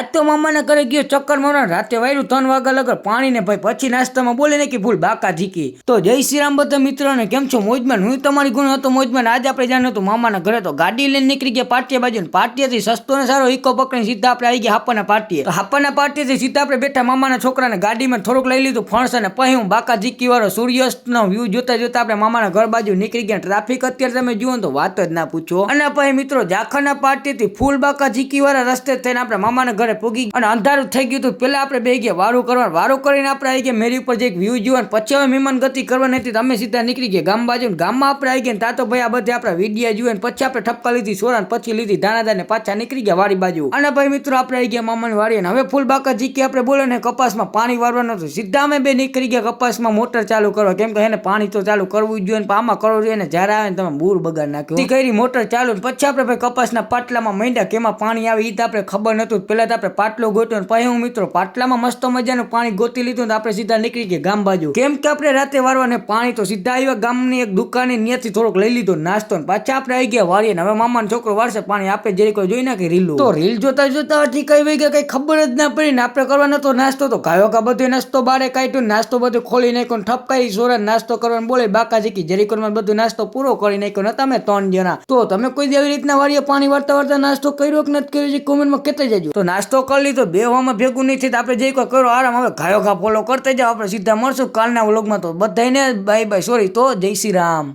આજ તો મામાના ઘરે ગયો ચક્કર મારવા, રાતે વાયરું 3 વાગ્યા લગર પાણી ને ભાઈ પછી નાસ્તામાં બોલે ને કે ફૂલ બાકા ઝીકી. તો જય શ્રી રામ બધા મિત્રોને, કેમ છો મોજમાં? હું તમારી ગુણ હતો મોજમાં. આજે આપણે જાણ હતું મામાના ઘરે, તો ગાડી લઈને નીકળી ગયા પાટિયા બાજુ. પાટિયાથી સસ્તો ને સારો ઇકો પકડીને સીધા આપણે આવી ગયા હાપાના પાટિયે. તો હાપાના પાટિયેથી સીધા આપણે બેઠા મામાના છોકરાને ગાડીમાં થોડુંક લઈ લીધું ફણસ, અને પછી હું બાકા ઝીકી વાળો સૂર્યાસ્તનો વ્યૂ જોતા જોતા આપણે મામાના ઘર બાજુ નીકળી ગયા. ટ્રાફિક અત્યારે તમે જુઓ તો વાત જ ના પૂછો. અને પછી મિત્રો જાખાના પાટિયેથી ફૂલ બાકા ઝીકી વાળા રસ્તે થઈને આપણે મામાના ઘરે પૂગી, અને અંધારું થઈ ગયું હતું. પેલા આપણે બે ગયા વારું કરવાનું, વારું કરીને આપણે આવી ગયા મેરી ઉપર જે વ્યૂ જોવાનું. પછી હવે મહેમાન ગતિ કરવાની હતી, અમે સીધા નીકળી ગયા ગામ બાજુ. ગામમાં આપણે આવી ગયા તા તો ભાઈ આ બધા આપણા વિડીયા જોઈને પછી આપણે ઠપકા લીધી સોરાન, પછી લીધી દાણાદાર ને પાછા નીકળી ગયા વાડી બાજુ. અને ભાઈ મિત્રો આપણે આવી ગયા મામાની વાડી, અને હવે ફૂલ બાકા ઝીકી આપણે બોલે ને કપાસમાં પાણી વારવાનું હતું. સીધા અમે બે નીકળી ગયા કપાસમાં મોટર ચાલુ કરવા, કેમ કે એને પાણી તો ચાલુ કરવું જ જોઈએ ને આમાં કરવું જોઈએ ને. જ્યારે આવે ને તમે બૂર બગાડ નાખ્યો કરી મોટર ચાલુ. પછી આપણે ભાઈ કપાસના પાટલામાં માંડ્યા, કેમાં પાણી આવે એ તો આપણે ખબર નતું. પેલા તો આપણે પાટલો ગોત્યો, પછી હું મિત્રો પાટલામાં મસ્ત મજાનું પાણી ગોતી લીધું. તો આપણે સીધા નીકળી ગયા ગામ બાજુ, કેમ કે આપણે રાતે વારવાને પાણી. તો સીધા આવ્યા ગામની એક દુકાને, ત્યાંથી થોડોક લઈ લીધો નાસ્તો, ને પાછા આપણે આવી ગયા વાળીએ. હવે મામાનો છોકરો વારશે પાણી, આપણે જરી કોઈ જોઈ નાખી રીલું. તો રીલ જોતા જોતા હજી કઈ વઈ ગયા કઈ ખબર જ ના પડી ને. આપણે કરવાનો તો નાસ્તો, તો ગાયો કા બધો નાસ્તો બારે કાઢ્યો, નાસ્તો બધું ખોલી નાખ્યો, ઠપકાઈ સોરા નાસ્તો કરવાનું બોલે બાકા ઝીકી જરી કોરમાં બધું નાસ્તો પૂરો કરી નાખ્યો ને તમે 3 જણા. તો તમે કોઈ આવી રીતના વાળીએ પાણી વારતા વારતા નાસ્તો કર્યો કે નથી કર્યો કોમેન્ટમાં કહેતા જજો. તો નાસ્તો કરી લીધો, બેવામાં ભેગું નહીં થાય, આપણે જે કોઈ કરો આરામ. હવે ગાયો ઘા ફોલો કરતા જાઓ. આપણે સીધા મળશું કાલના વ્લોગમાં. તો બધાને બાય બાય, સોરી. તો જય શ્રી રામ.